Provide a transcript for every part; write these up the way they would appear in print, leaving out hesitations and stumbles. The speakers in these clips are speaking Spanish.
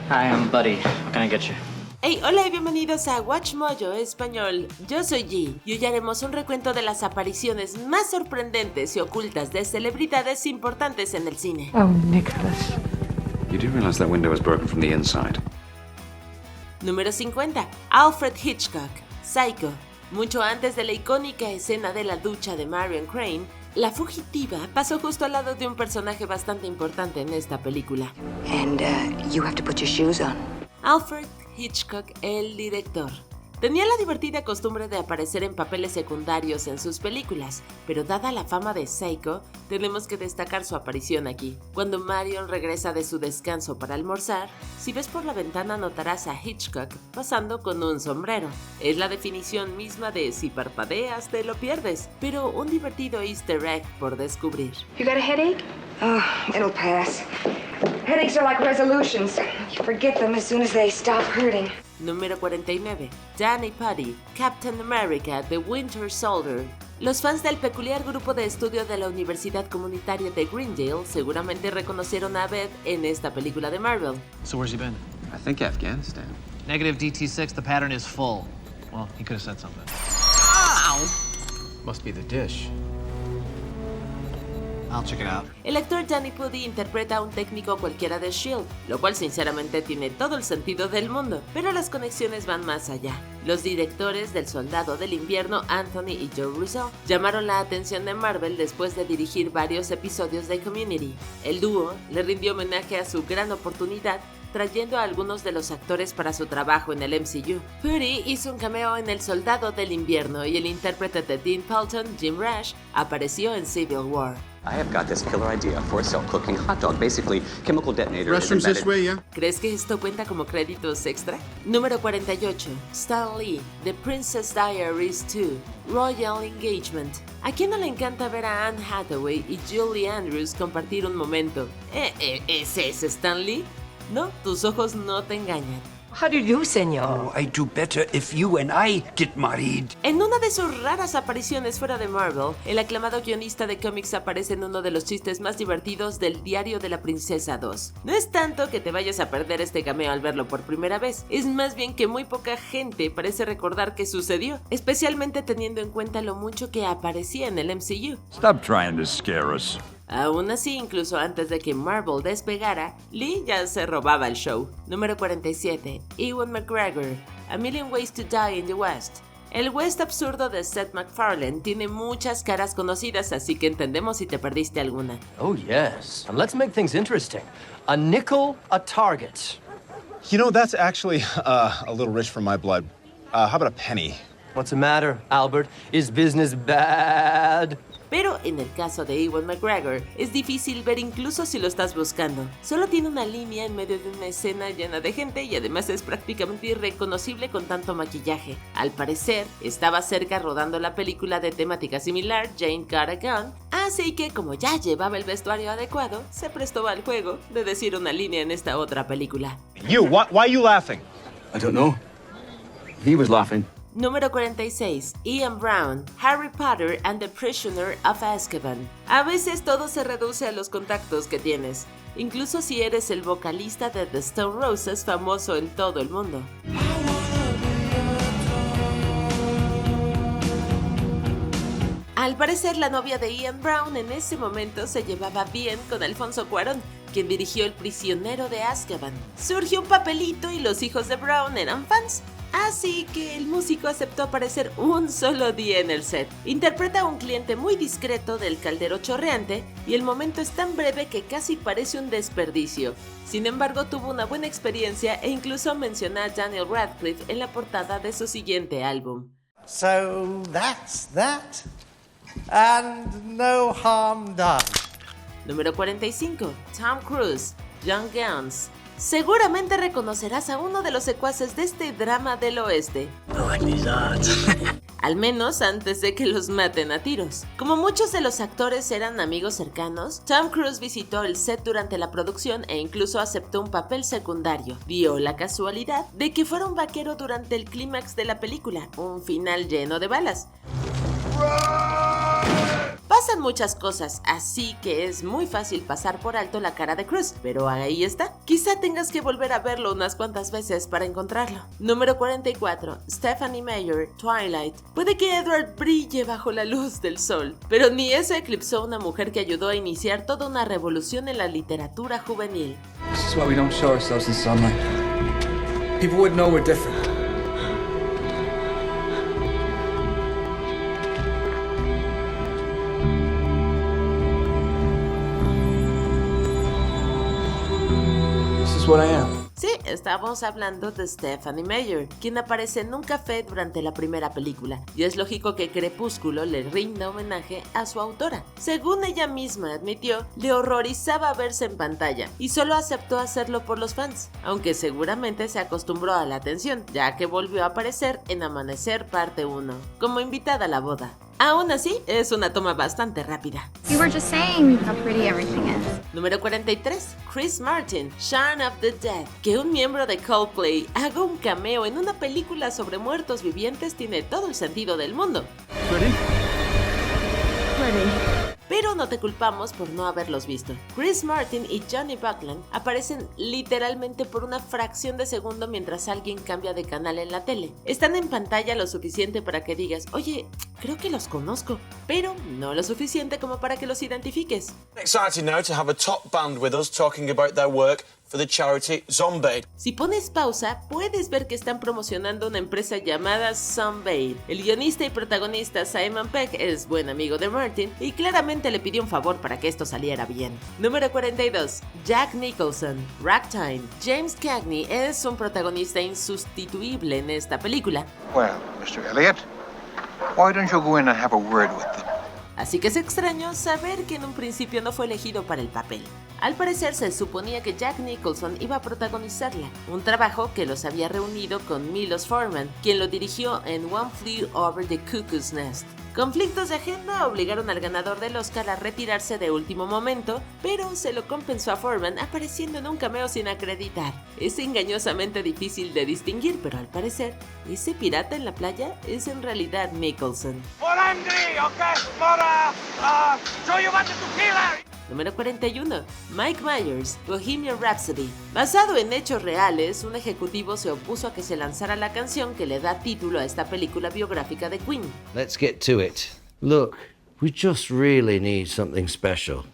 Hi, I'm Buddy. What can I get you? Hey, hola y bienvenidos a Watch Mojo Español. Yo soy G y hoy haremos un recuento de las apariciones más sorprendentes y ocultas de celebridades importantes en el cine. Oh, Nicholas. You do realize that window was broken from the inside? Número 50. Alfred Hitchcock, Psycho. Mucho antes de la icónica escena de la ducha de Marion Crane, la fugitiva pasó justo al lado de un personaje bastante importante en esta película. And you have to put your shoes on. Alfred Hitchcock, el director. Tenía la divertida costumbre de aparecer en papeles secundarios en sus películas, pero dada la fama de Psycho, tenemos que destacar su aparición aquí. Cuando Marion regresa de su descanso para almorzar, si ves por la ventana notarás a Hitchcock pasando con un sombrero. Es la definición misma de si parpadeas te lo pierdes, pero un divertido easter egg por descubrir. You got a headache? Oh, it'll pass. Headaches are like resolutions. You forget them as soon as they stop hurting. Número 49. Danny Pudi, Captain America, The Winter Soldier. Los fans del peculiar grupo de estudio de la Universidad Comunitaria de Greendale seguramente reconocieron a Beth en esta película de Marvel. So where's he been? I think Afghanistan. Negative DT6, the pattern is full. Well, he could have said something. Ow! Must be the dish. I'll check it out. El actor Danny Pudi interpreta a un técnico cualquiera de S.H.I.E.L.D., lo cual sinceramente tiene todo el sentido del mundo, pero las conexiones van más allá. Los directores del Soldado del Invierno, Anthony y Joe Russo, llamaron la atención de Marvel después de dirigir varios episodios de Community. El dúo le rindió homenaje a su gran oportunidad trayendo a algunos de los actores para su trabajo en el MCU. Pudi hizo un cameo en El Soldado del Invierno y el intérprete de Dean Pelton, Jim Rash, apareció en Civil War. I have got this killer idea for a self-cooking hot dog, basically chemical detonator. Restrooms this way, yeah? ¿Crees que esto cuenta como créditos extra? Número 48. Stan Lee, The Princess Diaries 2, Royal Engagement. ¿A quién no le encanta ver a Anne Hathaway y Julie Andrews compartir un momento? ¿Ese es Stan Lee? No, tus ojos no te engañan. How do you do, señor? Oh, I'd do better if you and I get married. En una de sus raras apariciones fuera de Marvel, el aclamado guionista de cómics aparece en uno de los chistes más divertidos del Diario de la Princesa 2. No es tanto que te vayas a perder este cameo al verlo por primera vez, es más bien que muy poca gente parece recordar que sucedió, especialmente teniendo en cuenta lo mucho que aparecía en el MCU. Stop trying to scare us. Aún así, incluso antes de que Marvel despegara, Lee ya se robaba el show. Número 47. Ewan McGregor, A Million Ways to Die in the West. El West absurdo de Seth MacFarlane tiene muchas caras conocidas, así que entendemos si te perdiste alguna. Oh yes, and let's make things interesting. A nickel, a target. You know, that's actually a little rich for my blood. How about a penny? What's the matter, Albert? Is business bad? Pero en el caso de Ewan McGregor, es difícil ver incluso si lo estás buscando. Solo tiene una línea en medio de una escena llena de gente y además es prácticamente irreconocible con tanto maquillaje. Al parecer, estaba cerca rodando la película de temática similar, Jane Got a Gun, así que como ya llevaba el vestuario adecuado, se prestó al juego de decir una línea en esta otra película. You, why are you laughing? I don't know. He was laughing. Número 46. Ian Brown, Harry Potter and the Prisoner of Azkaban. A veces todo se reduce a los contactos que tienes, incluso si eres el vocalista de The Stone Roses famoso en todo el mundo. Al parecer, la novia de Ian Brown en ese momento se llevaba bien con Alfonso Cuarón, quien dirigió El prisionero de Azkaban. Surgió un papelito y los hijos de Brown eran fans, así que el músico aceptó aparecer un solo día en el set. Interpreta a un cliente muy discreto del caldero chorreante y el momento es tan breve que casi parece un desperdicio. Sin embargo, tuvo una buena experiencia e incluso menciona a Daniel Radcliffe en la portada de su siguiente álbum. So that's that. And no harm done. Número 45. Tom Cruise, Young Guns. Seguramente reconocerás a uno de los secuaces de este drama del oeste. Al menos antes de que los maten a tiros. Como muchos de los actores eran amigos cercanos, Tom Cruise visitó el set durante la producción e incluso aceptó un papel secundario. Dio la casualidad de que fuera un vaquero durante el clímax de la película, un final lleno de balas. Pasan muchas cosas, así que es muy fácil pasar por alto la cara de Cruz, pero ahí está. Quizá tengas que volver a verlo unas cuantas veces para encontrarlo. Número 44. Stephanie Meyer, Twilight. Puede que Edward brille bajo la luz del sol, pero ni eso eclipsó a una mujer que ayudó a iniciar toda una revolución en la literatura juvenil. This is why we don't show ourselves in sunlight. People would know we're different. What I am. Sí, estamos hablando de Stephanie Meyer, quien aparece en un café durante la primera película, y es lógico que Crepúsculo le rinda homenaje a su autora. Según ella misma admitió, le horrorizaba verse en pantalla, y solo aceptó hacerlo por los fans, aunque seguramente se acostumbró a la atención, ya que volvió a aparecer en Amanecer parte 1, como invitada a la boda. Aún así, es una toma bastante rápida. You were just saying how pretty everything is. Número 43. Chris Martin, Shaun of the Dead. Que un miembro de Coldplay haga un cameo en una película sobre muertos vivientes tiene todo el sentido del mundo. Ready? Pero no te culpamos por no haberlos visto. Chris Martin y Johnny Buckland aparecen literalmente por una fracción de segundo mientras alguien cambia de canal en la tele. Están en pantalla lo suficiente para que digas, oye, creo que los conozco, pero no lo suficiente como para que los identifiques. Excited now to have a top band with us talking about their work for the charity Zombaid. Si pones pausa, puedes ver que están promocionando una empresa llamada Zombaid. El guionista y protagonista Simon Pegg es buen amigo de Martin y claramente le pidió un favor para que esto saliera bien. Número 42. Jack Nicholson, Ragtime. James Cagney es un protagonista insustituible en esta película. Well, Mr. Elliot, why don't you go in and have a word with them? Así que es extraño saber que en un principio no fue elegido para el papel. Al parecer se suponía que Jack Nicholson iba a protagonizarla, un trabajo que los había reunido con Milos Forman, quien lo dirigió en One Flew Over the Cuckoo's Nest. Conflictos de agenda obligaron al ganador del Oscar a retirarse de último momento, pero se lo compensó a Forman apareciendo en un cameo sin acreditar. Es engañosamente difícil de distinguir, pero al parecer, ese pirata en la playa es en realidad Nicholson. Número 41. Mike Myers, Bohemian Rhapsody. Basado en hechos reales, un ejecutivo se opuso a que se lanzara la canción que le da título a esta película biográfica de Queen. Let's get to it. Look, we just really need something special.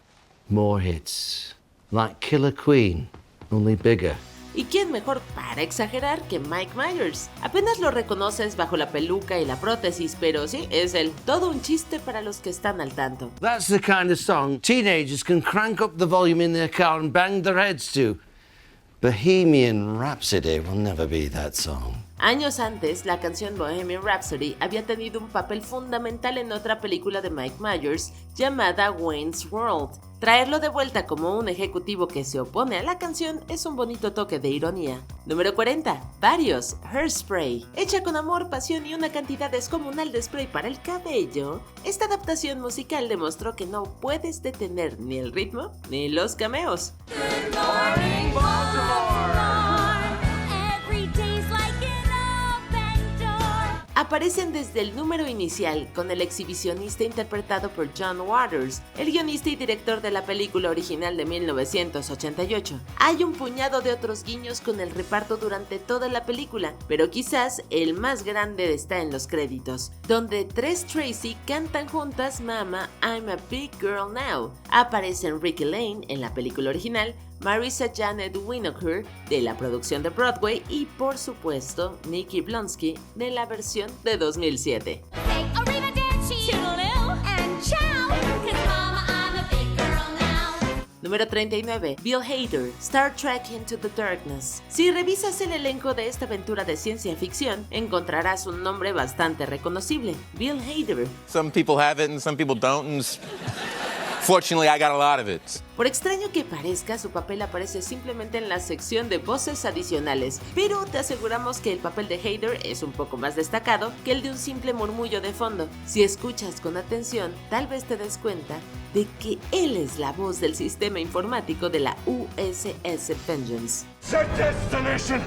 More hits. Like Killer Queen, only bigger. ¿Y quién mejor para exagerar que Mike Myers? Apenas lo reconoces bajo la peluca y la prótesis, pero sí, es él. Todo un chiste para los que están al tanto. That's the kind of song teenagers can crank up the volume in their car and bang their heads to. Bohemian Rhapsody will never be that song. Años antes, la canción Bohemian Rhapsody había tenido un papel fundamental en otra película de Mike Myers llamada Wayne's World. Traerlo de vuelta como un ejecutivo que se opone a la canción es un bonito toque de ironía. Número 40. Varios. Hairspray. Hecha con amor, pasión y una cantidad descomunal de spray para el cabello, esta adaptación musical demostró que no puedes detener ni el ritmo ni los cameos. Aparecen desde el número inicial con el exhibicionista interpretado por John Waters, el guionista y director de la película original de 1988. Hay un puñado de otros guiños con el reparto durante toda la película, pero quizás el más grande está en los créditos, donde tres Tracy cantan juntas Mama, I'm a Big Girl Now. Aparecen Ricky Lane en la película original, Marissa Janet Winokur de la producción de Broadway y por supuesto Nikki Blonsky de la versión de 2007. Número 39. Bill Hader, Star Trek Into the Darkness. Si revisas el elenco de esta aventura de ciencia ficción, encontrarás un nombre bastante reconocible, Bill Hader. Some people have it and some people don't, and fortunately I got a lot of it. Por extraño que parezca, su papel aparece simplemente en la sección de voces adicionales, pero te aseguramos que el papel de Hader es un poco más destacado que el de un simple murmullo de fondo. Si escuchas con atención, tal vez te des cuenta de que él es la voz del sistema informático de la USS Vengeance. Set destination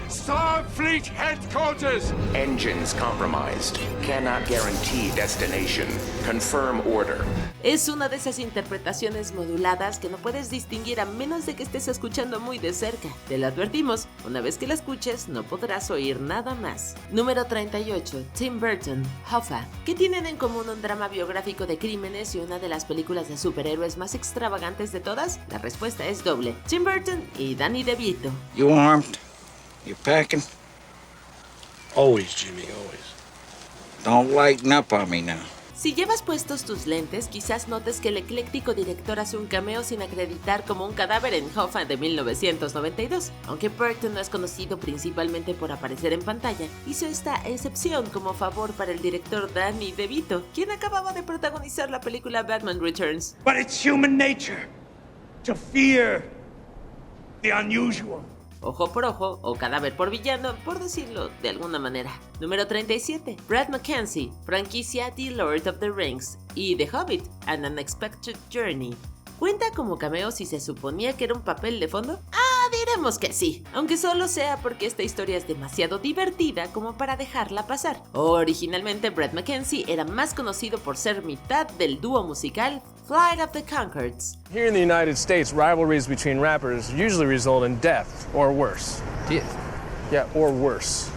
Starfleet Headquarters! Engines compromised. Cannot guarantee destination. Confirm order. Es una de esas interpretaciones moduladas que no puedes distinguir a menos de que estés escuchando muy de cerca. Te lo advertimos, una vez que la escuches no podrás oír nada más. Número 38. Tim Burton, Hoffa. ¿Qué tienen en común un drama biográfico de crímenes y una de las películas de superhéroes más extravagantes de todas? La respuesta es doble. Tim Burton y Danny DeVito. You armed? You packing? Always, Jimmy, always. Don't lighten up on me now. Si llevas puestos tus lentes, quizás notes que el ecléctico director hace un cameo sin acreditar como un cadáver en Hoffa de 1992. Aunque Burton no es conocido principalmente por aparecer en pantalla, hizo esta excepción como favor para el director Danny DeVito, quien acababa de protagonizar la película Batman Returns. But it's human nature to fear the unusual. Ojo por ojo o cadáver por villano, por decirlo de alguna manera. Número 37. Brad Mackenzie, franquicia The Lord of the Rings y The Hobbit, An Unexpected Journey. ¿Cuenta como cameo si se suponía que era un papel de fondo? Diremos que sí, aunque solo sea porque esta historia es demasiado divertida como para dejarla pasar. Originalmente Brad Mackenzie era más conocido por ser mitad del dúo musical Flight of the Conchords. Here in the United States, rivalries between rappers usually result in death or worse. Death? Yeah, or worse.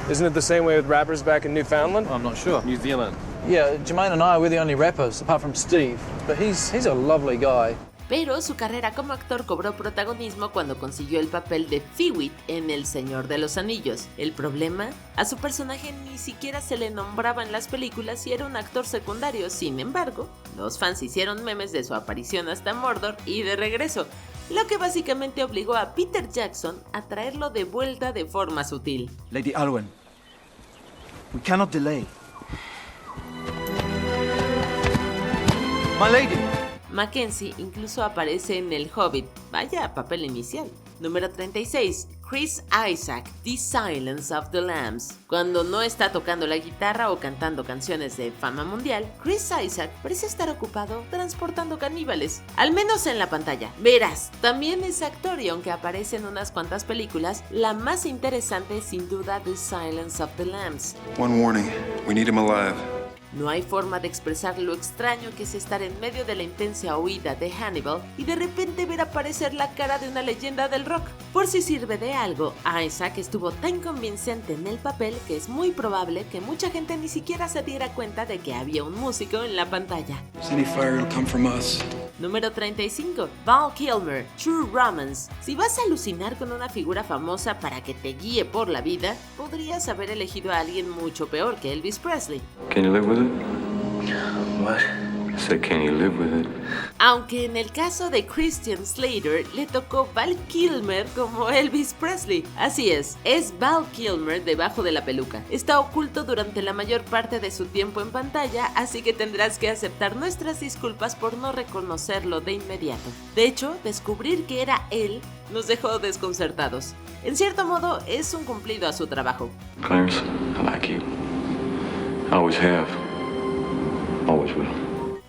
Isn't it the same way with rappers back in Newfoundland? I'm not sure. New Zealand. Yeah, Jermaine and I, we're the only rappers, apart from Steve. But he's a lovely guy. Pero su carrera como actor cobró protagonismo cuando consiguió el papel de Fewit en El Señor de los Anillos. El problema, a su personaje ni siquiera se le nombraba en las películas y era un actor secundario. Sin embargo, los fans hicieron memes de su aparición hasta Mordor y de regreso, lo que básicamente obligó a Peter Jackson a traerlo de vuelta de forma sutil. Lady Alwyn, we cannot delay. My lady. Mackenzie incluso aparece en El Hobbit, vaya papel inicial. Número 36. Chris Isaak, The Silence of the Lambs. Cuando no está tocando la guitarra o cantando canciones de fama mundial, Chris Isaak parece estar ocupado transportando caníbales, al menos en la pantalla. Verás, también es actor y aunque aparece en unas cuantas películas, la más interesante es sin duda The Silence of the Lambs. One warning, we need him alive. No hay forma de expresar lo extraño que es estar en medio de la intensa huida de Hannibal y de repente ver aparecer la cara de una leyenda del rock. Por si sirve de algo, Isaac estuvo tan convincente en el papel que es muy probable que mucha gente ni siquiera se diera cuenta de que había un músico en la pantalla. Any fire will come from us. Número 35. Val Kilmer, True Romance. Si vas a alucinar con una figura famosa para que te guíe por la vida, podrías haber elegido a alguien mucho peor que Elvis Presley. Can you live with it? What? I said, can you live with it? Aunque en el caso de Christian Slater le tocó Val Kilmer como Elvis Presley. Así es Val Kilmer debajo de la peluca. Está oculto durante la mayor parte de su tiempo en pantalla, así que tendrás que aceptar nuestras disculpas por no reconocerlo de inmediato. De hecho, descubrir que era él nos dejó desconcertados. En cierto modo, es un cumplido a su trabajo. Clarence, I like you. I always have. Always will.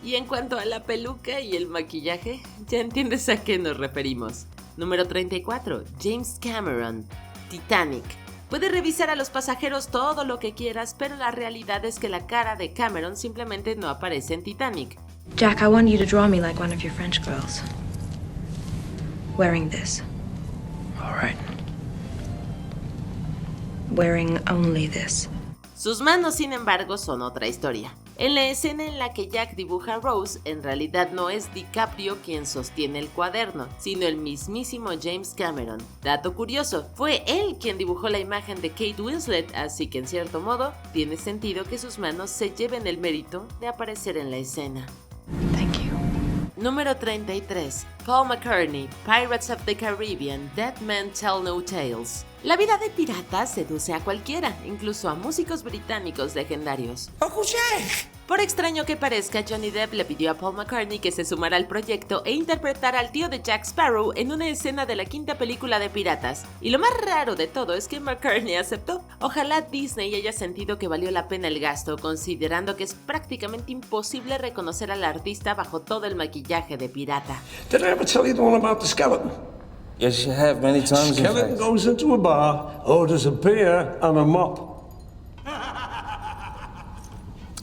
Y en cuanto a la peluca y el maquillaje, ya entiendes a qué nos referimos. Número 34. James Cameron, Titanic. Puedes revisar a los pasajeros todo lo que quieras, pero la realidad es que la cara de Cameron simplemente no aparece en Titanic. Jack, I want you to draw me like one of your French girls. Wearing this. All right. Wearing only this. Sus manos, sin embargo, son otra historia. En la escena en la que Jack dibuja a Rose, en realidad no es DiCaprio quien sostiene el cuaderno, sino el mismísimo James Cameron. Dato curioso, fue él quien dibujó la imagen de Kate Winslet, así que en cierto modo, tiene sentido que sus manos se lleven el mérito de aparecer en la escena. Thank you. Número 33. Paul McCartney, Pirates of the Caribbean, Dead Men Tell No Tales. La vida de pirata seduce a cualquiera, incluso a músicos británicos legendarios. Uncle Jack! Por extraño que parezca, Johnny Depp le pidió a Paul McCartney que se sumara al proyecto e interpretara al tío de Jack Sparrow en una escena de la quinta película de Piratas. Y lo más raro de todo es que McCartney aceptó. Ojalá Disney haya sentido que valió la pena el gasto, considerando que es prácticamente imposible reconocer al artista bajo todo el maquillaje de pirata. Did I ever tell you the one about the skeleton? Yes, you have many times. Skeleton goes into a bar, orders a beer and a mop.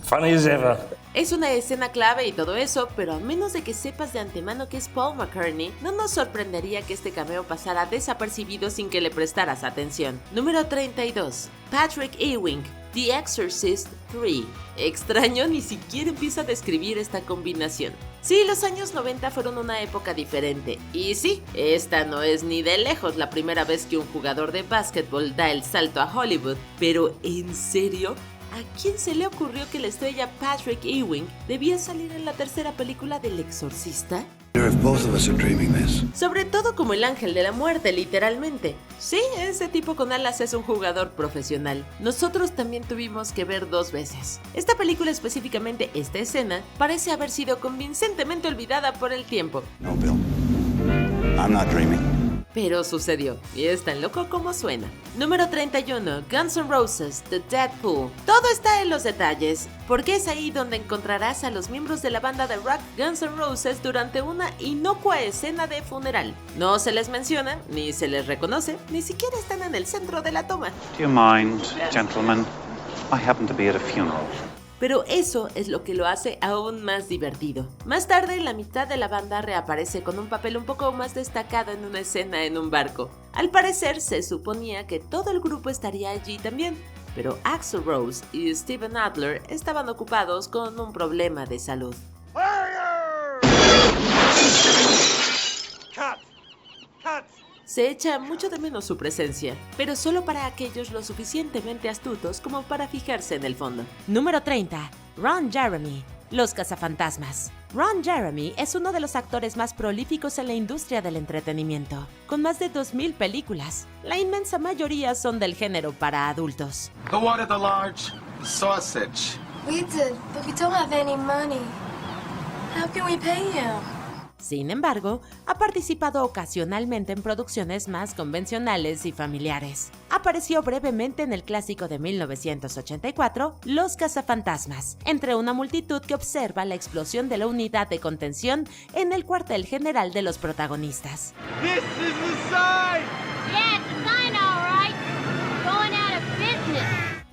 Funny as ever. Es una escena clave y todo eso, pero a menos de que sepas de antemano que es Paul McCartney, no nos sorprendería que este cameo pasara desapercibido sin que le prestaras atención. Número 32. Patrick Ewing, The Exorcist 3. Extraño, ni siquiera empieza a describir esta combinación. Sí, los años 90 fueron una época diferente. Y sí, esta no es ni de lejos la primera vez que un jugador de básquetbol da el salto a Hollywood. Pero, ¿en serio? ¿A quién se le ocurrió que la estrella Patrick Ewing debía salir en la tercera película del Exorcista? Sobre todo como el ángel de la muerte, literalmente. Sí, ese tipo con alas es un jugador profesional. Nosotros también tuvimos que ver 2 veces. Esta película, específicamente esta escena, parece haber sido convincentemente olvidada por el tiempo. No, Bill. I'm not dreaming. Pero sucedió, y es tan loco como suena. Número 31. Guns N' Roses, The Deadpool. Todo está en los detalles, porque es ahí donde encontrarás a los miembros de la banda de rock Guns N' Roses durante una inocua escena de funeral. No se les menciona, ni se les reconoce, ni siquiera están en el centro de la toma. Do you mind, gentlemen? I happen to be at a funeral. Pero eso es lo que lo hace aún más divertido. Más tarde, la mitad de la banda reaparece con un papel un poco más destacado en una escena en un barco. Al parecer, se suponía que todo el grupo estaría allí también, pero Axl Rose y Steven Adler estaban ocupados con un problema de salud. Se echa mucho de menos su presencia, pero solo para aquellos lo suficientemente astutos como para fijarse en el fondo. Número 30. Ron Jeremy, Los Cazafantasmas. Ron Jeremy es uno de los actores más prolíficos en la industria del entretenimiento, con más de 2,000 películas. La inmensa mayoría son del género para adultos. Who ordered the large sausage? We did, but we don't have any money. How can we pay you? Sin embargo, ha participado ocasionalmente en producciones más convencionales y familiares. Apareció brevemente en el clásico de 1984, Los Cazafantasmas, entre una multitud que observa la explosión de la unidad de contención en el cuartel general de los protagonistas. This is the sign! Yeah, it's a sign, all right. Going out of business.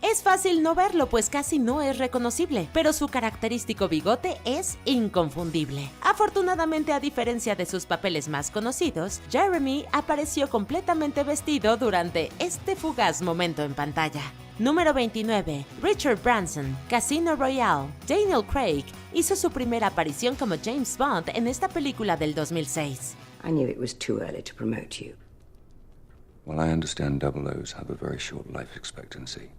Es fácil no verlo, pues casi no es reconocible, pero su característico bigote es inconfundible. Afortunadamente, a diferencia de sus papeles más conocidos, Jeremy apareció completamente vestido durante este fugaz momento en pantalla. Número 29. Richard Branson, Casino Royale. Daniel Craig hizo su primera aparición como James Bond en esta película del 2006. I knew it was too early to promote you. Well, I understand 00s have a very short life expectancy.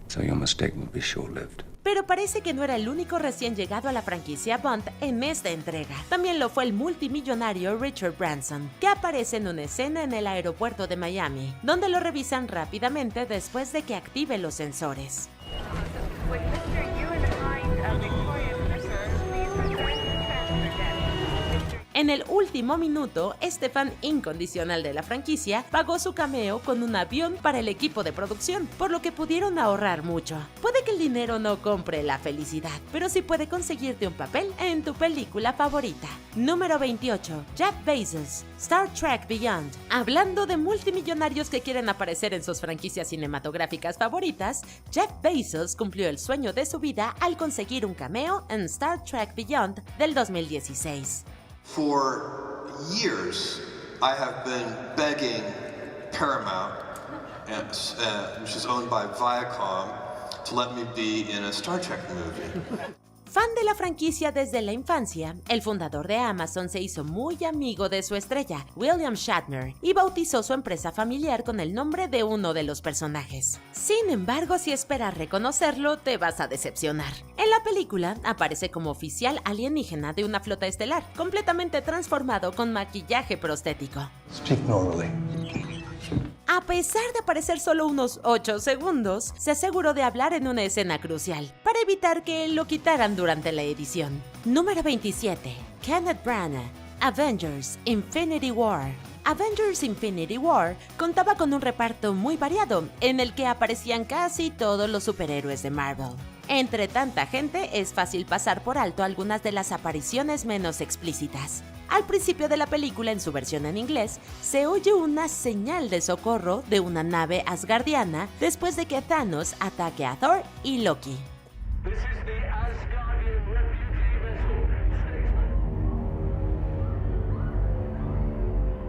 So your mistake will be short-lived. Pero parece que no era el único recién llegado a la franquicia Bond en esta entrega. También lo fue el multimillonario Richard Branson, que aparece en una escena en el aeropuerto de Miami, donde lo revisan rápidamente después de que active los sensores. En el último minuto, este fan incondicional de la franquicia pagó su cameo con un avión para el equipo de producción, por lo que pudieron ahorrar mucho. Puede que el dinero no compre la felicidad, pero sí puede conseguirte un papel en tu película favorita. Número 28. Jeff Bezos, Star Trek Beyond. Hablando de multimillonarios que quieren aparecer en sus franquicias cinematográficas favoritas, Jeff Bezos cumplió el sueño de su vida al conseguir un cameo en Star Trek Beyond del 2016. For years, I have been begging Paramount, which is owned by Viacom, to let me be in a Star Trek movie. Fan de la franquicia desde la infancia, el fundador de Amazon se hizo muy amigo de su estrella, William Shatner, y bautizó su empresa familiar con el nombre de uno de los personajes. Sin embargo, si esperas reconocerlo, te vas a decepcionar. En la película, aparece como oficial alienígena de una flota estelar, completamente transformado con maquillaje prostético. Speak normally. A pesar de aparecer solo unos 8 segundos, se aseguró de hablar en una escena crucial, para evitar que lo quitaran durante la edición. Número 27. Kenneth Branagh, Avengers Infinity War. Avengers Infinity War contaba con un reparto muy variado, en el que aparecían casi todos los superhéroes de Marvel. Entre tanta gente es fácil pasar por alto algunas de las apariciones menos explícitas. Al principio de la película, en su versión en inglés, se oye una señal de socorro de una nave asgardiana después de que Thanos ataque a Thor y Loki.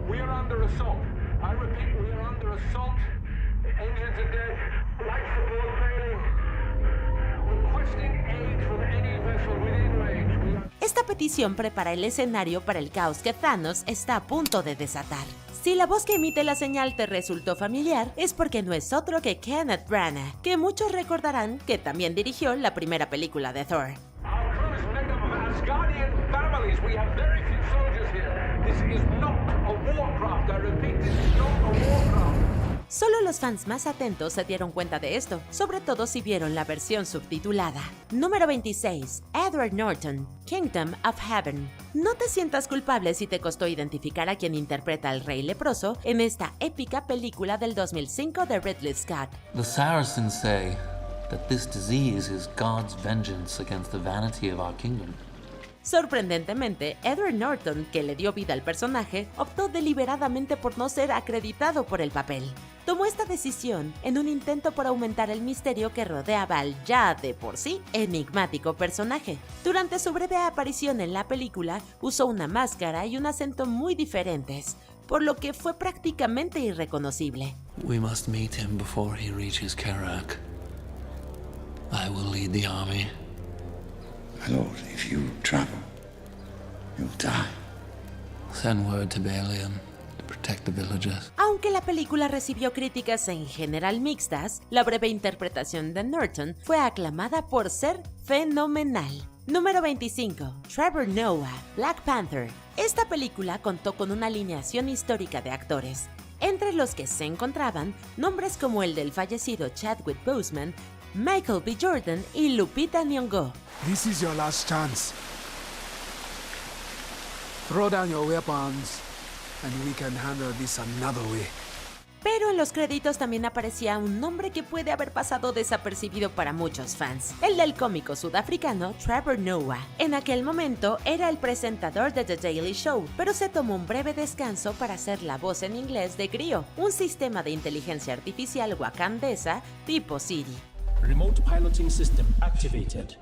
We are under assault. I repeat, we are under assault. Engines are dead. Life support failing. Requesting aid from any vessel within range. Esta petición prepara el escenario para el caos que Thanos está a punto de desatar. Si la voz que emite la señal te resultó familiar, es porque no es otro que Kenneth Branagh, que muchos recordarán que también dirigió la primera película de Thor. Our crew is made up of Asgardian families. We have very few soldiers here. This is not a warcraft. I repeat, this is not a warcraft. Solo los fans más atentos se dieron cuenta de esto, sobre todo si vieron la versión subtitulada. Número 26. Edward Norton, Kingdom of Heaven. No te sientas culpable si te costó identificar a quien interpreta al rey leproso en esta épica película del 2005 de Ridley Scott. The Saracens say that this disease is God's vengeance against the vanity of our kingdom. Sorprendentemente, Edward Norton, que le dio vida al personaje, optó deliberadamente por no ser acreditado por el papel. Tomó esta decisión en un intento por aumentar el misterio que rodeaba al ya de por sí enigmático personaje. Durante su breve aparición en la película, usó una máscara y un acento muy diferentes, por lo que fue prácticamente irreconocible. We must meet him before he reaches Karak. I will lead the army. My lord, if you travel, you'll die. Send word to Balian to protect the villagers. Aunque la película recibió críticas en general mixtas, la breve interpretación de Norton fue aclamada por ser fenomenal. Número 25. Trevor Noah, Black Panther. Esta película contó con una alineación histórica de actores, entre los que se encontraban nombres como el del fallecido Chadwick Boseman, Michael B. Jordan y Lupita Nyong'o. This is your last chance. Throw down your weapons and we can handle this another way. Pero en los créditos también aparecía un nombre que puede haber pasado desapercibido para muchos fans, el del cómico sudafricano Trevor Noah. En aquel momento era el presentador de The Daily Show, pero se tomó un breve descanso para hacer la voz en inglés de Grio, un sistema de inteligencia artificial wakandesa tipo Siri. Remote piloting system activated.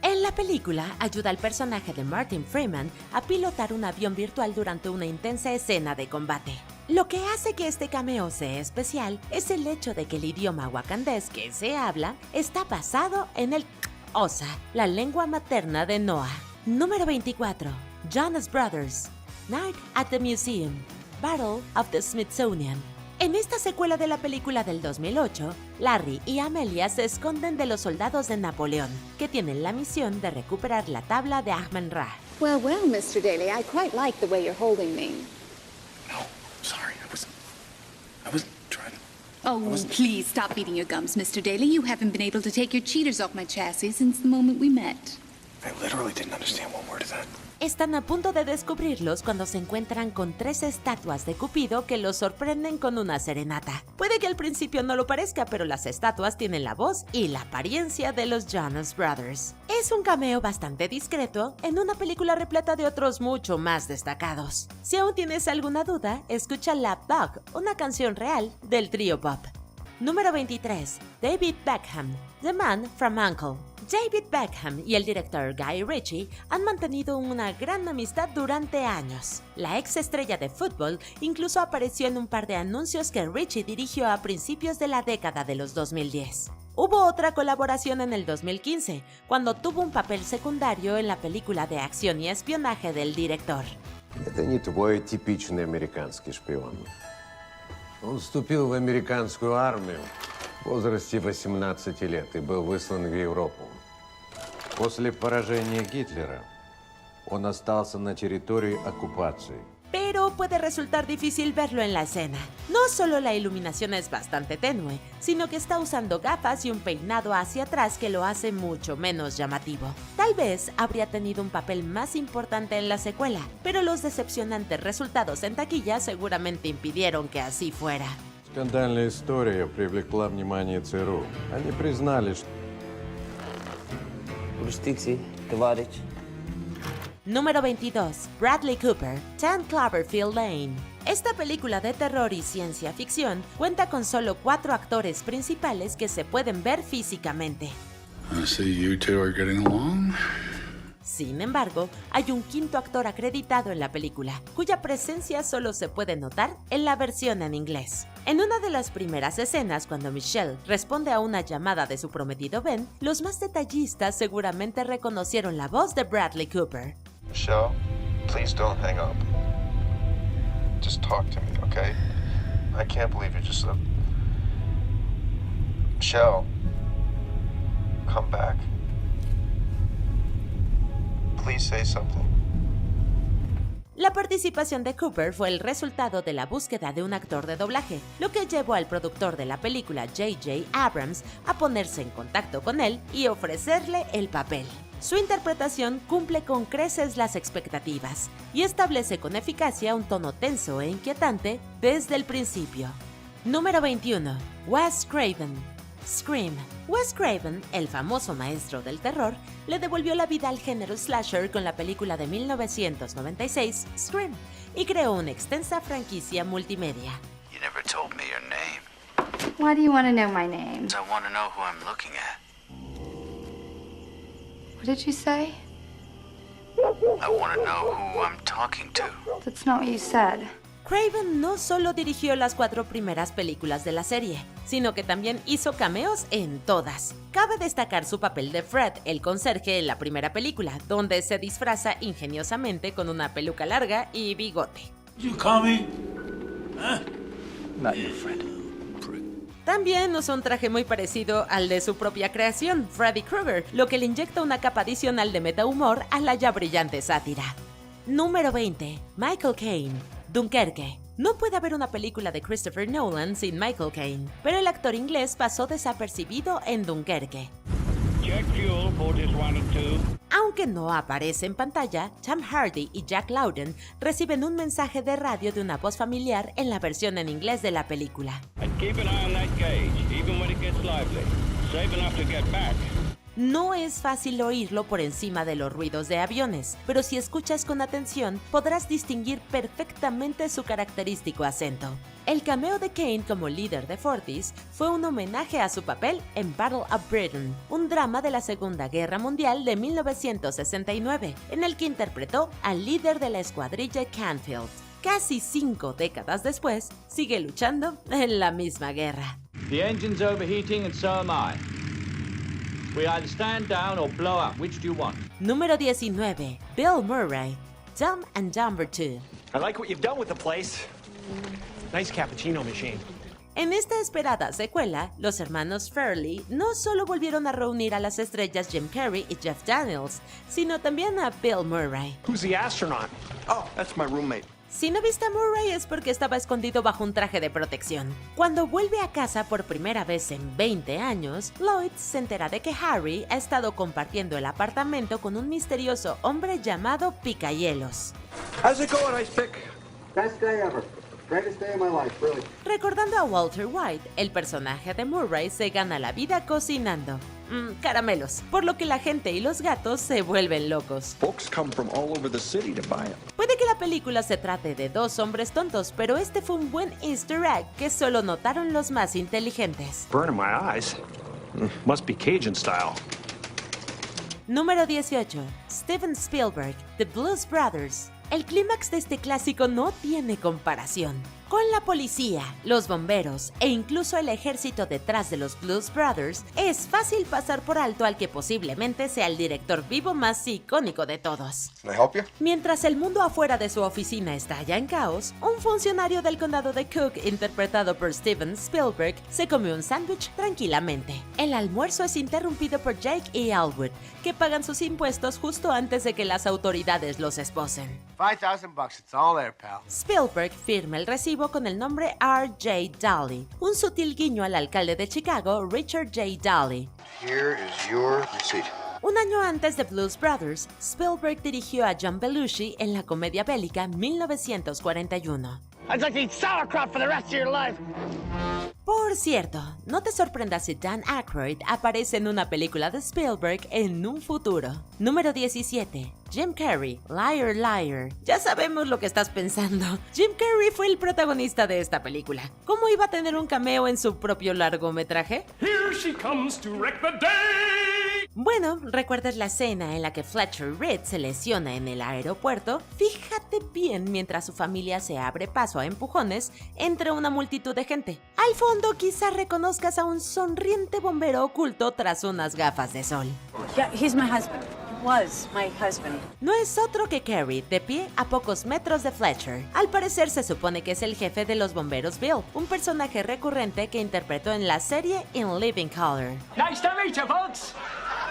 En la película, ayuda al personaje de Martin Freeman a pilotar un avión virtual durante una intensa escena de combate. Lo que hace que este cameo sea especial es el hecho de que el idioma wakandés que se habla está basado en el Xhosa, la lengua materna de Noah. Número 24. Jonas Brothers, Night at the Museum, Battle of the Smithsonian. En esta secuela de la película del 2008, Larry y Amelia se esconden de los soldados de Napoleón, que tienen la misión de recuperar la tabla de Ahmen-Ra. Well, Mr. Daly, I quite like the way you're holding me. No, sorry, I wasn't trying to... Oh, please stop beating your gums, Mr. Daly. You haven't been able to take your cheaters off my chassis since the moment we met. I literally didn't understand one word of that. Están a punto de descubrirlos cuando se encuentran con 3 estatuas de Cupido que los sorprenden con una serenata. Puede que al principio no lo parezca, pero las estatuas tienen la voz y la apariencia de los Jonas Brothers. Es un cameo bastante discreto en una película repleta de otros mucho más destacados. Si aún tienes alguna duda, escucha Lap Dog, una canción real del trío pop. Número 23. David Beckham, The Man from U.N.C.L.E. David Beckham y el director Guy Ritchie han mantenido una gran amistad durante años. La ex estrella de fútbol incluso apareció en un par de anuncios que Ritchie dirigió a principios de la década de los 2010. Hubo otra colaboración en el 2015, cuando tuvo un papel secundario en la película de acción y espionaje del director. Это не твой типичный американский шпион. Он вступил в американскую армию в возрасте 18 лет и был выслан в Европу. После поражения Гитлера он остался на территории оккупации. Pero puede resultar difícil verlo en la escena. No solo la iluminación es bastante tenue, sino que está usando gafas y un peinado hacia atrás que lo hace mucho menos llamativo. Tal vez habría tenido un papel más importante en la secuela, pero los decepcionantes resultados en taquilla seguramente impidieron que así fuera. Скандальная история привлекла внимание ЦРУ. Они признали, что... Número 22. Bradley Cooper, 10 Cloverfield Lane. Esta película de terror y ciencia ficción cuenta con solo 4 actores principales que se pueden ver físicamente. I see you two are getting along. Sin embargo, hay un quinto actor acreditado en la película, cuya presencia solo se puede notar en la versión en inglés. En una de las primeras escenas, cuando Michelle responde a una llamada de su prometido Ben, los más detallistas seguramente reconocieron la voz de Bradley Cooper. Michelle, please don't hang up. Just talk to me, okay? I can't believe you just... Michelle, come back. Please say something. La participación de Cooper fue el resultado de la búsqueda de un actor de doblaje, lo que llevó al productor de la película J.J. Abrams a ponerse en contacto con él y ofrecerle el papel. Su interpretación cumple con creces las expectativas y establece con eficacia un tono tenso e inquietante desde el principio. Número 21. Wes Craven. Scream. Wes Craven, el famoso maestro del terror, le devolvió la vida al género slasher con la película de 1996, Scream, y creó una extensa franquicia multimedia. You never told me your name. Why do you want to know my name? I want to know who I'm looking at. What did you say? I want to know who I'm talking to. That's not what you said. Craven no solo dirigió las 4 primeras películas de la serie, sino que también hizo cameos en todas. Cabe destacar su papel de Fred, el conserje en la primera película, donde se disfraza ingeniosamente con una peluca larga y bigote. You call me? Not your friend. También usó un traje muy parecido al de su propia creación, Freddy Krueger, lo que le inyecta una capa adicional de metahumor a la ya brillante sátira. Número 20. Michael Caine. Dunkerque. No puede haber una película de Christopher Nolan sin Michael Caine, pero el actor inglés pasó desapercibido en Dunkerque. Check fuel, Fortis 1 and 2. Aunque no aparece en pantalla, Tom Hardy y Jack Lowden reciben un mensaje de radio de una voz familiar en la versión en inglés de la película. And keep an eye on that gauge, even when it gets lively. Save enough to get back. No es fácil oírlo por encima de los ruidos de aviones, pero si escuchas con atención podrás distinguir perfectamente su característico acento. El cameo de Caine como líder de Fortis fue un homenaje a su papel en Battle of Britain, un drama de la Segunda Guerra Mundial de 1969, en el que interpretó al líder de la escuadrilla Canfield. Casi 5 décadas después, sigue luchando en la misma guerra. The engine's overheating and so am I. We either stand down or blow up. Which do you want? Número 19. Bill Murray. Dumb and Dumber 2. I like what you've done with the place. Nice cappuccino machine. En esta esperada secuela, los hermanos Farrelly no solo volvieron a reunir a las estrellas Jim Carrey y Jeff Daniels, sino también a Bill Murray. Who's the astronaut? Oh, that's my roommate. Si no viste a Murray es porque estaba escondido bajo un traje de protección. Cuando vuelve a casa por primera vez en 20 años, Lloyd se entera de que Harry ha estado compartiendo el apartamento con un misterioso hombre llamado Picahielos. How's it going, Ice Pick? Best day ever. Greatest day of my life, really. Recordando a Walter White, el personaje de Murray se gana la vida cocinando caramelos, por lo que la gente y los gatos se vuelven locos. Folks come from all over the city to buy them. Puede que la película se trate de 2 hombres tontos, pero este fue un buen easter egg que solo notaron los más inteligentes. Burning my eyes. Must be Cajun style. Número 18. Steven Spielberg, The Blues Brothers. El clímax de este clásico no tiene comparación. Con la policía, los bomberos e incluso el ejército detrás de los Blues Brothers, es fácil pasar por alto al que posiblemente sea el director vivo más icónico de todos. Can I help you? Mientras el mundo afuera de su oficina estalla en caos, un funcionario del condado de Cook, interpretado por Steven Spielberg, se come un sándwich tranquilamente. El almuerzo es interrumpido por Jake y Elwood, que pagan sus impuestos justo antes de que las autoridades los esposen. $5,000, it's all there, pal. Spielberg firma el recibo con el nombre R.J. Daly, un sutil guiño al alcalde de Chicago, Richard J. Daly. Here is your receipt. Un año antes de Blues Brothers, Spielberg dirigió a John Belushi en la comedia bélica 1941. I'd like to eat sauerkraut for the rest of your life. Por cierto, no te sorprendas si Dan Aykroyd aparece en una película de Spielberg en un futuro. Número 17. Jim Carrey, Liar Liar. Ya sabemos lo que estás pensando. Jim Carrey fue el protagonista de esta película. ¿Cómo iba a tener un cameo en su propio largometraje? Here she comes to wreck the day. Bueno, ¿recuerdas la escena en la que Fletcher Reed se lesiona en el aeropuerto? Fíjate bien mientras su familia se abre paso a empujones entre una multitud de gente. Al fondo quizás reconozcas a un sonriente bombero oculto tras unas gafas de sol. Yeah, he's my husband. Was my husband. No es otro que Carrey, de pie a pocos metros de Fletcher. Al parecer se supone que es el jefe de los bomberos Bill, un personaje recurrente que interpretó en la serie In Living Color. Nice to meet you, folks.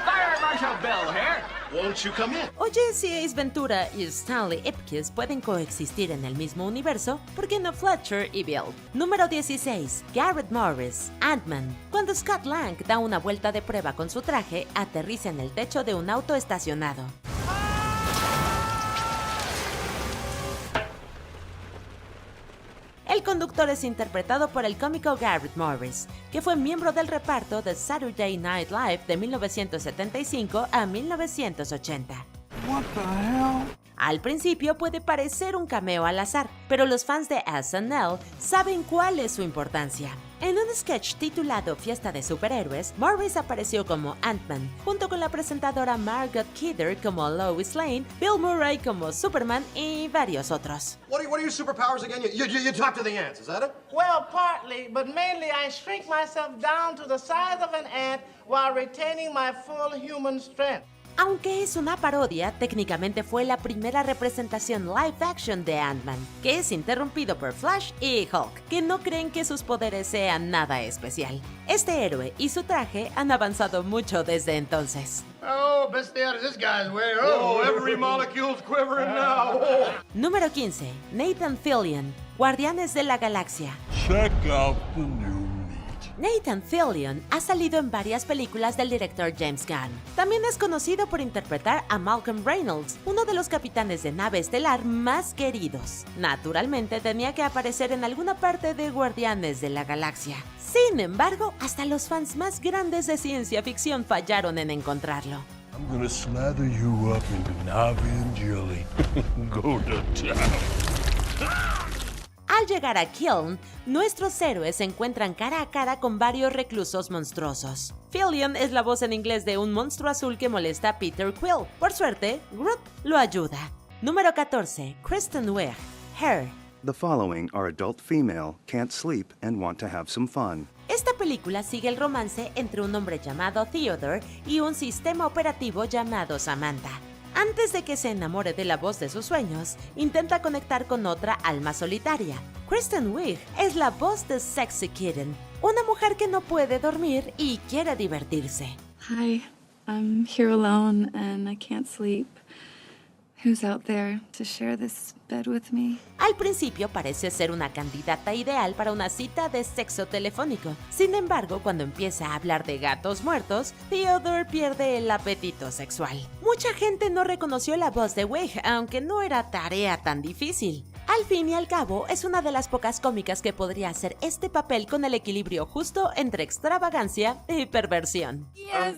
Fire Marshal Bill here. Won't you come in? Oye, si Ace Ventura y Stanley Ipkiss pueden coexistir en el mismo universo, ¿por qué no Fletcher y Bill? Número 16. Garrett Morris, Ant-Man. Cuando Scott Lang da una vuelta de prueba con su traje, aterriza en el techo de un auto estacionado. El conductor es interpretado por el cómico Garrett Morris, que fue miembro del reparto de Saturday Night Live de 1975 a 1980. What the hell? Al principio puede parecer un cameo al azar, pero los fans de SNL saben cuál es su importancia. En un sketch titulado Fiesta de Superhéroes, Morris apareció como Ant-Man, junto con la presentadora Margot Kidder como Lois Lane, Bill Murray como Superman y varios otros. What are your superpowers again? You talk to the ants, is that it? Well, partly, but mainly I shrink myself down to the size of an ant while retaining my full human strength. Aunque es una parodia, técnicamente fue la primera representación live action de Ant-Man, que es interrumpido por Flash y Hulk, que no creen que sus poderes sean nada especial. Este héroe y su traje han avanzado mucho desde entonces. Oh, best stay out of this guy's way. Oh, every molecule's quivering now. Número 15. Nathan Fillion, Guardianes de la Galaxia. Check out the new. Nathan Fillion ha salido en varias películas del director James Gunn. También es conocido por interpretar a Malcolm Reynolds, uno de los capitanes de nave estelar más queridos. Naturalmente tenía que aparecer en alguna parte de Guardianes de la Galaxia. Sin embargo, hasta los fans más grandes de ciencia ficción fallaron en encontrarlo. I'm gonna slather you up in Navi and jelly. Go to town. Al llegar a Kyln, nuestros héroes se encuentran cara a cara con varios reclusos monstruosos. Fillion es la voz en inglés de un monstruo azul que molesta a Peter Quill. Por suerte, Groot lo ayuda. Número 14. Kristen Wiig, Her. The following are adult female, can't sleep and want to have some fun. Esta película sigue el romance entre un hombre llamado Theodore y un sistema operativo llamado Samantha. Antes de que se enamore de la voz de sus sueños, intenta conectar con otra alma solitaria. Kristen Wiig es la voz de Sexy Kitten, una mujer que no puede dormir y quiere divertirse. Hi, I'm here alone and I can't sleep. Who's out there to share this bed with me? Al principio parece ser una candidata ideal para una cita de sexo telefónico. Sin embargo, cuando empieza a hablar de gatos muertos, Theodore pierde el apetito sexual. Mucha gente no reconoció la voz de Wiig, aunque no era tarea tan difícil. Al fin y al cabo, es una de las pocas cómicas que podría hacer este papel con el equilibrio justo entre extravagancia y perversión. I'm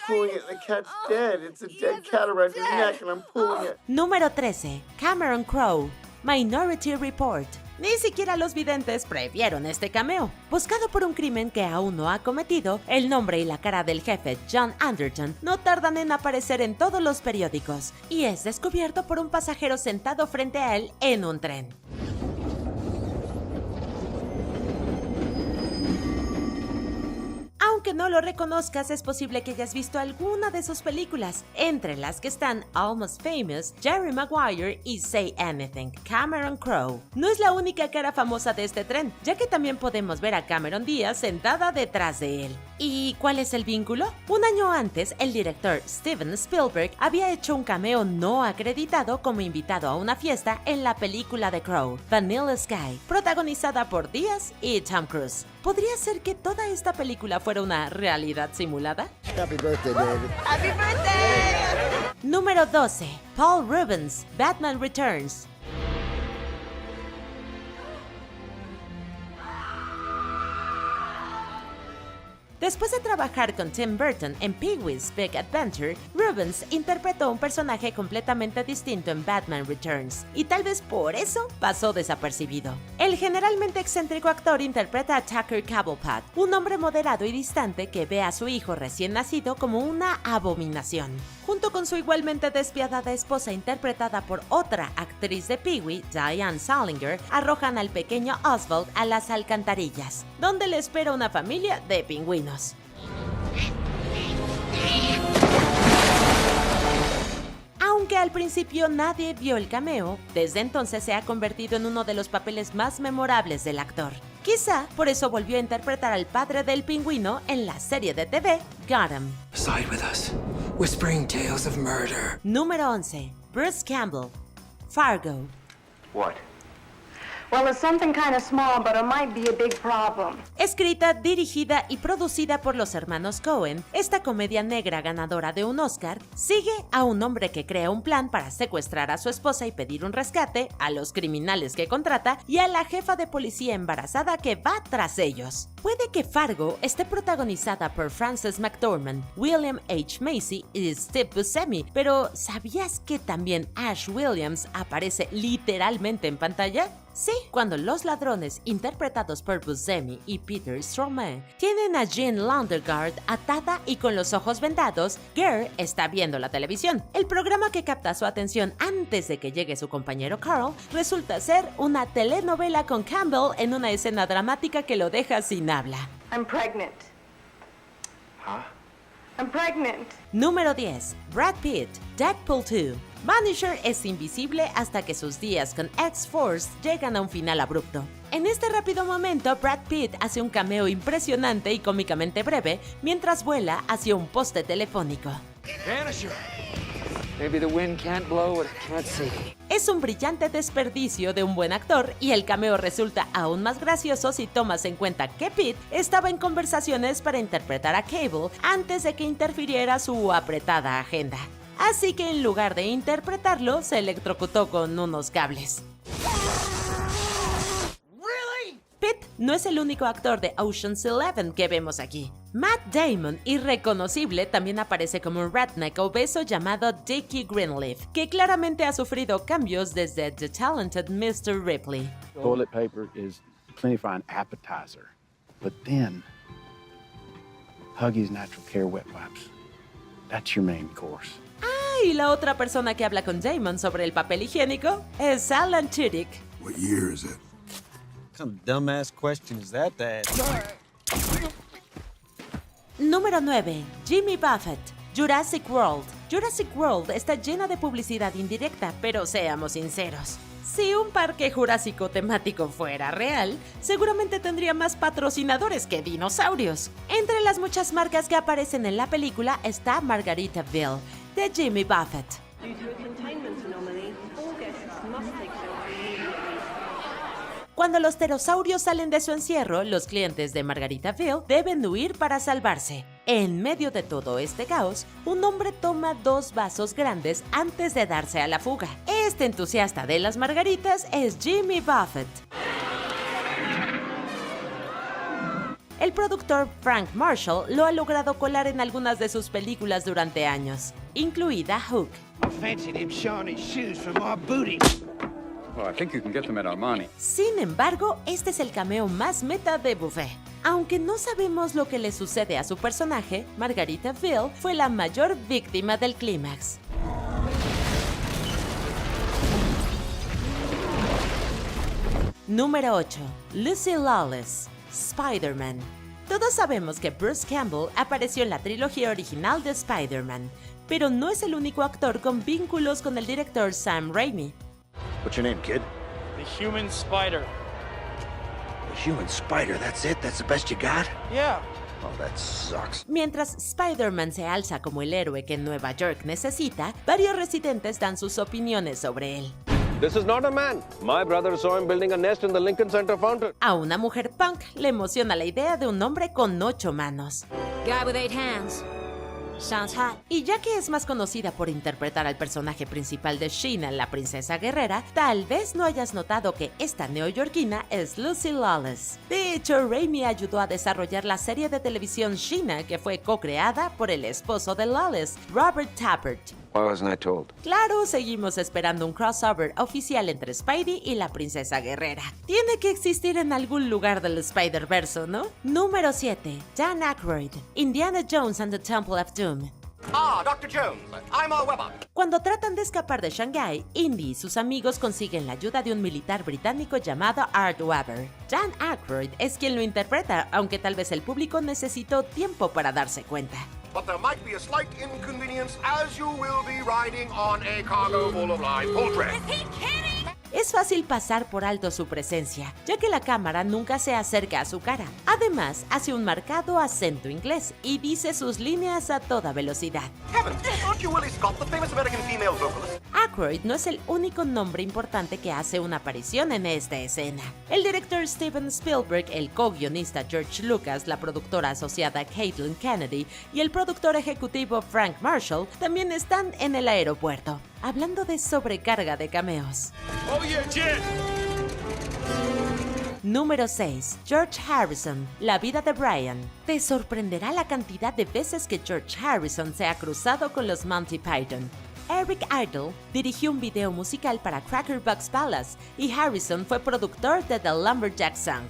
pulling it. The cat's dead. It's a dead cat around your neck and I'm pulling it. Número 13. Cameron Crowe, Minority Report. Ni siquiera los videntes previeron este cameo. Buscado por un crimen que aún no ha cometido, el nombre y la cara del jefe John Anderton no tardan en aparecer en todos los periódicos, y es descubierto por un pasajero sentado frente a él en un tren. Aunque no lo reconozcas, es posible que hayas visto alguna de sus películas, entre las que están Almost Famous, Jerry Maguire y Say Anything. Cameron Crowe no es la única cara famosa de este tren, ya que también podemos ver a Cameron Díaz sentada detrás de él. ¿Y cuál es el vínculo? Un año antes, el director Steven Spielberg había hecho un cameo no acreditado como invitado a una fiesta en la película de Crowe, Vanilla Sky, protagonizada por Díaz y Tom Cruise. ¿Podría ser que toda esta película fuera una realidad simulada? Happy birthday, David. ¡Happy birthday! Número 12. Paul Rubens, Batman Returns. Después de trabajar con Tim Burton en Pee-wee's Big Adventure, Rubens interpretó un personaje completamente distinto en Batman Returns, y tal vez por eso pasó desapercibido. El generalmente excéntrico actor interpreta a Tucker Cobblepot, un hombre moderado y distante que ve a su hijo recién nacido como una abominación. Junto con su igualmente despiadada esposa interpretada por otra actriz de Pee-wee, Diane Salinger, arrojan al pequeño Oswald a las alcantarillas, donde le espera una familia de pingüinos. Aunque al principio nadie vio el cameo, desde entonces se ha convertido en uno de los papeles más memorables del actor. Quizá por eso volvió a interpretar al padre del pingüino en la serie de TV Gotham. Side with us, whispering tales of murder. Número 11. Bruce Campbell, Fargo. What? Well, it's something kind of small, but it might be a big problem. Escrita, dirigida y producida por los hermanos Coen, esta comedia negra ganadora de un Oscar sigue a un hombre que crea un plan para secuestrar a su esposa y pedir un rescate, a los criminales que contrata y a la jefa de policía embarazada que va tras ellos. Puede que Fargo esté protagonizada por Frances McDormand, William H. Macy y Steve Buscemi, pero ¿sabías que también Ash Williams aparece literalmente en pantalla? Sí, cuando los ladrones, interpretados por Buscemi y Peter Stormare, tienen a Jean Lundegaard atada y con los ojos vendados, Gare está viendo la televisión. El programa que capta su atención antes de que llegue su compañero Carl resulta ser una telenovela con Campbell en una escena dramática que lo deja sin habla. I'm pregnant. Huh? I'm pregnant. Número 10. Brad Pitt, Deadpool 2. Vanisher es invisible hasta que sus días con X-Force llegan a un final abrupto. En este rápido momento, Brad Pitt hace un cameo impresionante y cómicamente breve mientras vuela hacia un poste telefónico. Vanisher. Maybe the wind can't blow what it can't see. Es un brillante desperdicio de un buen actor y el cameo resulta aún más gracioso si tomas en cuenta que Pitt estaba en conversaciones para interpretar a Cable antes de que interfiriera su apretada agenda. Así que en lugar de interpretarlo, se electrocutó con unos cables. Pitt no es el único actor de Ocean's 11 que vemos aquí. Matt Damon, irreconocible, también aparece como un redneck obeso llamado Dickie Greenleaf, que claramente ha sufrido cambios desde The Talented Mr. Ripley. Toilet paper is plenty fine appetizer, but then Huggies Natural Care Wet Wipes. That's your main course. Y la otra persona que habla con Damon sobre el papel higiénico es Alan Tudyk. What year is it? What kind of dumbass question is that to ask? Número 9. Jimmy Buffett, Jurassic World. Jurassic World está llena de publicidad indirecta, pero seamos sinceros. Si un parque jurásico temático fuera real, seguramente tendría más patrocinadores que dinosaurios. Entre las muchas marcas que aparecen en la película está Margaritaville, de Jimmy Buffett. Cuando los pterosaurios salen de su encierro, los clientes de Margaritaville deben huir para salvarse. En medio de todo este caos, un hombre toma 2 vasos grandes antes de darse a la fuga. Este entusiasta de las margaritas es Jimmy Buffett. El productor Frank Marshall lo ha logrado colar en algunas de sus películas durante años, incluida Hook. Sin embargo, este es el cameo más meta de Buffett. Aunque no sabemos lo que le sucede a su personaje, Margaritaville fue la mayor víctima del clímax. Número 8. Lucy Lawless, Spider-Man. Todos sabemos que Bruce Campbell apareció en la trilogía original de Spider-Man, pero no es el único actor con vínculos con el director Sam Raimi. What's your name, kid? The Human Spider. The Human Spider, that's it? That's the best you got? Yeah. Oh, that sucks. Mientras Spider-Man se alza como el héroe que Nueva York necesita, varios residentes dan sus opiniones sobre él. This is not a man. My brother saw him building a nest in the Lincoln Center fountain. A una mujer punk le emociona la idea de un hombre con 8 manos. Guy with 8 hands. Y ya que es más conocida por interpretar al personaje principal de Sheena, la princesa guerrera, tal vez no hayas notado que esta neoyorquina es Lucy Lawless. De hecho, Raimi ayudó a desarrollar la serie de televisión Sheena, que fue co-creada por el esposo de Lawless, Robert Tappert. Why wasn't I told? Claro, seguimos esperando un crossover oficial entre Spidey y la princesa guerrera. Tiene que existir en algún lugar del Spider-Verse, ¿no? Número 7. Dan Aykroyd, Indiana Jones and the Temple of Doom. Ah, Dr. Jones, I'm Al Weber. Cuando tratan de escapar de Shanghái, Indy y sus amigos consiguen la ayuda de un militar británico llamado Art Weber. Dan Aykroyd es quien lo interpreta, aunque tal vez el público necesitó tiempo para darse cuenta. But there might be a slight inconvenience as you will be riding on a cargo full of live poultry. Is he kidding? Es fácil pasar por alto su presencia, ya que la cámara nunca se acerca a su cara. Además, hace un marcado acento inglés y dice sus líneas a toda velocidad. Heavens, aren't you Willie Scott, the famous American female vocalist? Aykroyd no es el único nombre importante que hace una aparición en esta escena. El director Steven Spielberg, el co-guionista George Lucas, la productora asociada Kathleen Kennedy y el productor ejecutivo Frank Marshall también están en el aeropuerto, hablando de sobrecarga de cameos. Oh yeah, Jet! Número 6. George Harrison, La vida de Brian. Te sorprenderá la cantidad de veces que George Harrison se ha cruzado con los Monty Python. Eric Idle dirigió un video musical para Cracker Box Palace y Harrison fue productor de The Lumberjack Song.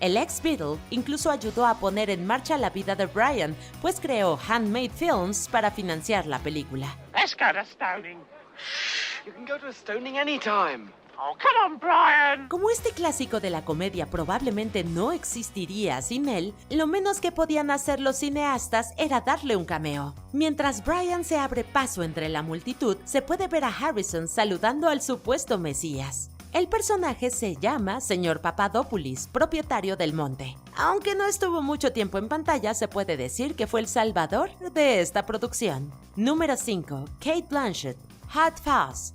El ex Beatle incluso ayudó a poner en marcha la vida de Brian, pues creó Handmade Films para financiar la película. Let's go to Stoning. You can go to Stoning anytime. Oh, come on, Brian. Como este clásico de la comedia probablemente no existiría sin él, lo menos que podían hacer los cineastas era darle un cameo. Mientras Brian se abre paso entre la multitud, se puede ver a Harrison saludando al supuesto Mesías. El personaje se llama Señor Papadopoulos, propietario del monte. Aunque no estuvo mucho tiempo en pantalla, se puede decir que fue el salvador de esta producción. Número 5. Cate Blanchett, Hot Fuzz.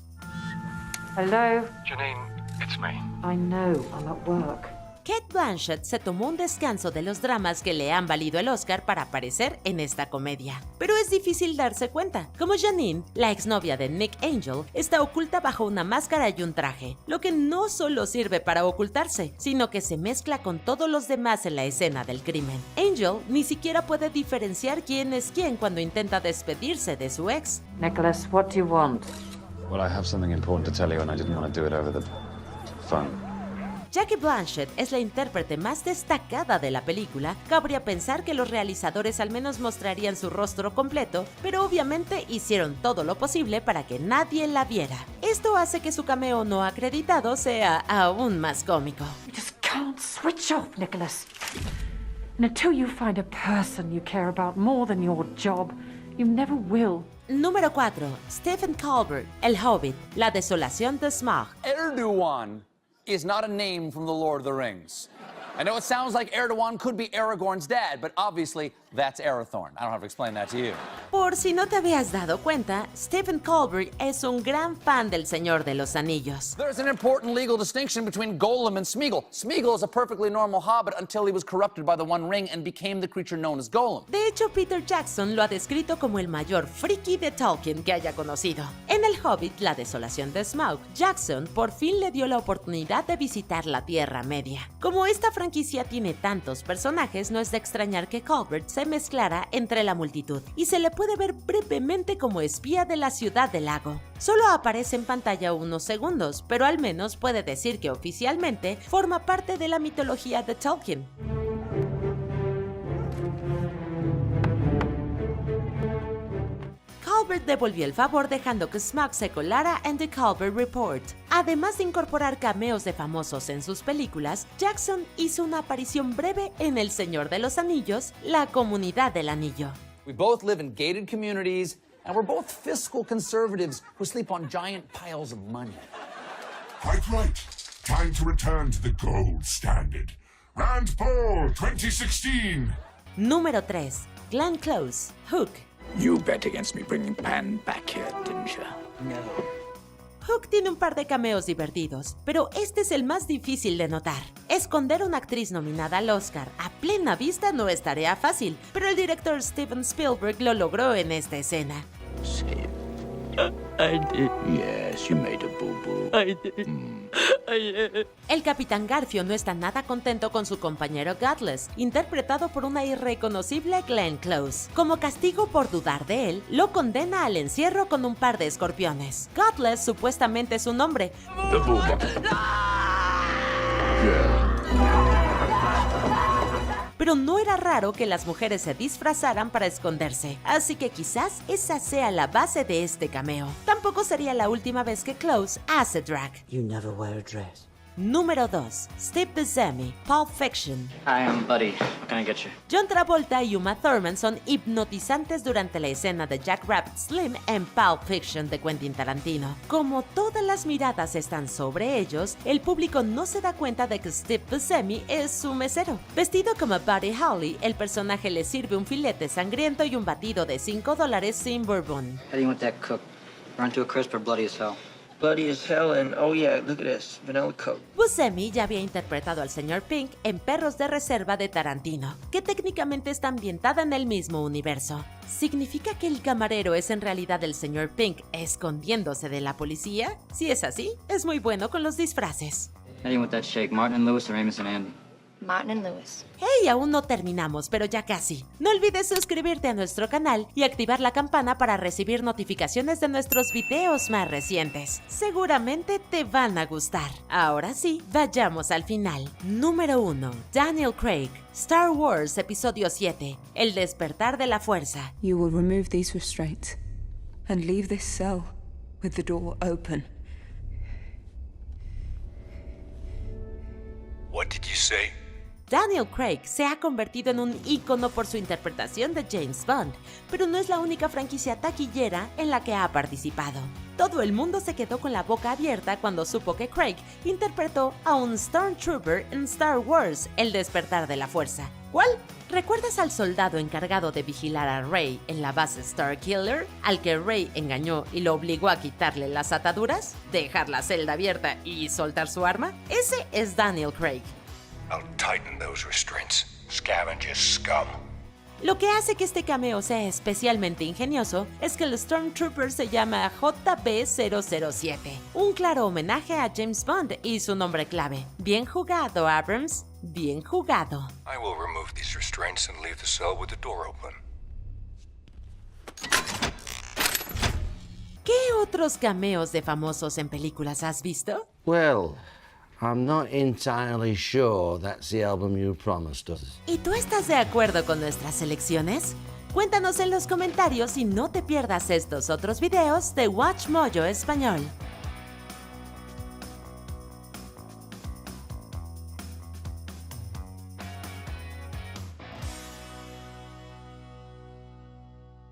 Hello? Janine, it's me. I know, I'm at work. Cate Blanchett se tomó un descanso de los dramas que le han valido el Oscar para aparecer en esta comedia. Pero es difícil darse cuenta. Como Janine, la exnovia de Nick Angel, está oculta bajo una máscara y un traje, lo que no solo sirve para ocultarse, sino que se mezcla con todos los demás en la escena del crimen. Angel ni siquiera puede diferenciar quién es quién cuando intenta despedirse de su ex. Nicholas, what do you want? Well, I have something important to tell you and I didn't want to do it over the phone. Ya que Blanchett es la intérprete más destacada de la película, cabría pensar que los realizadores al menos mostrarían su rostro completo, pero obviamente hicieron todo lo posible para que nadie la viera. Esto hace que su cameo no acreditado sea aún más cómico. You just can't switch off, Nicholas. And until you find a person you care about more than your job, you never will. Número 4. Stephen Colbert, El Hobbit, La desolación de Smaug. Erdogan is not a name from the Lord of the Rings. I know it sounds like Erdogan could be Aragorn's dad, but obviously that's Arathorn. I don't have to explain that to you. Por si no te habías dado cuenta, Stephen Colbert es un gran fan del Señor de los Anillos. There's an important legal distinction between Gollum and Smeagol. Smeagol is a perfectly normal hobbit until he was corrupted by the One Ring and became the creature known as Gollum. De hecho, Peter Jackson lo ha descrito como el mayor friki de Tolkien que haya conocido. En El Hobbit, La desolación de Smaug, Jackson por fin le dio la oportunidad de visitar la Tierra Media. Como esta franquicia tiene tantos personajes, no es de extrañar que Colbert se mezclara entre la multitud y se le puede ver brevemente como espía de la ciudad del lago. Solo aparece en pantalla unos segundos, pero al menos puede decir que oficialmente forma parte de la mitología de Tolkien. Colbert devolvió el favor dejando que Smaug se colara en The Colbert Report. Además de incorporar cameos de famosos en sus películas, Jackson hizo una aparición breve en El Señor de los Anillos, La Comunidad del Anillo. We both live in gated communities, and we're both fiscal conservatives who sleep on giant piles of money. Quite right. Time to return to the gold standard. Rand Paul 2016. Número 3. Glenn Close, Hook. You bet against me bringing Pan back here, didn't you? No. Hook tiene un par de cameos divertidos, pero este es el más difícil de notar. Esconder a una actriz nominada al Oscar a plena vista no es tarea fácil, pero el director Steven Spielberg lo logró en esta escena. I did. Yes, you made a boo-boo. I did. El Capitán Garfio no está nada contento con su compañero Gutless, interpretado por una irreconocible Glenn Close. Como castigo por dudar de él, lo condena al encierro con un par de escorpiones. Gutless supuestamente es su nombre. The boo-boo. Pero no era raro que las mujeres se disfrazaran para esconderse, así que quizás esa sea la base de este cameo. Tampoco sería la última vez que Close hace drag. You never wear a dress. Número 2. Steve Buscemi, Pulp Fiction. Hi, I'm Buddy. What can I get you? John Travolta y Uma Thurman son hipnotizantes durante la escena de Jack Rabbit Slim en Pulp Fiction de Quentin Tarantino. Como todas las miradas están sobre ellos, el público no se da cuenta de que Steve Buscemi es su mesero. Vestido como Buddy Holly, el personaje le sirve un filete sangriento y un batido de $5 sin bourbon. How do you want that cooked? Burnt to a crisp or bloody as hell? Bloody as hell, and oh yeah, look at this, vanilla coke. Buscemi ya había interpretado al Sr. Pink en Perros de Reserva de Tarantino, que técnicamente está ambientada en el mismo universo. ¿Significa que el camarero es en realidad el Sr. Pink escondiéndose de la policía? Si es así, es muy bueno con los disfraces. How do you want that shake? Martin and Lewis or Amos and Andy? Martin and Lewis. ¡Hey! Aún no terminamos, pero ya casi. No olvides suscribirte a nuestro canal y activar la campana para recibir notificaciones de nuestros videos más recientes. Seguramente te van a gustar. Ahora sí, vayamos al final. Número 1. Daniel Craig, Star Wars Episodio 7, El despertar de la fuerza. You will remove these restraints and leave this cell with the door open. What did you say? Daniel Craig se ha convertido en un ícono por su interpretación de James Bond, pero no es la única franquicia taquillera en la que ha participado. Todo el mundo se quedó con la boca abierta cuando supo que Craig interpretó a un Stormtrooper en Star Wars, El despertar de la fuerza. ¿Cuál? ¿Recuerdas al soldado encargado de vigilar a Rey en la base Starkiller, al que Rey engañó y lo obligó a quitarle las ataduras, dejar la celda abierta y soltar su arma? Ese es Daniel Craig. I'll tighten those restraints. Scavenger scum. Lo que hace que este cameo sea especialmente ingenioso es que el Stormtrooper se llama JB-007, un claro homenaje a James Bond y su nombre clave. Bien jugado, Abrams, bien jugado. I will remove these restraints and leave the cell with the door open. ¿Qué otros cameos de famosos en películas has visto? Well, I'm not entirely sure that's the album you promised us. ¿Y tú estás de acuerdo con nuestras selecciones? Cuéntanos en los comentarios y no te pierdas estos otros videos de Watch Mojo Español.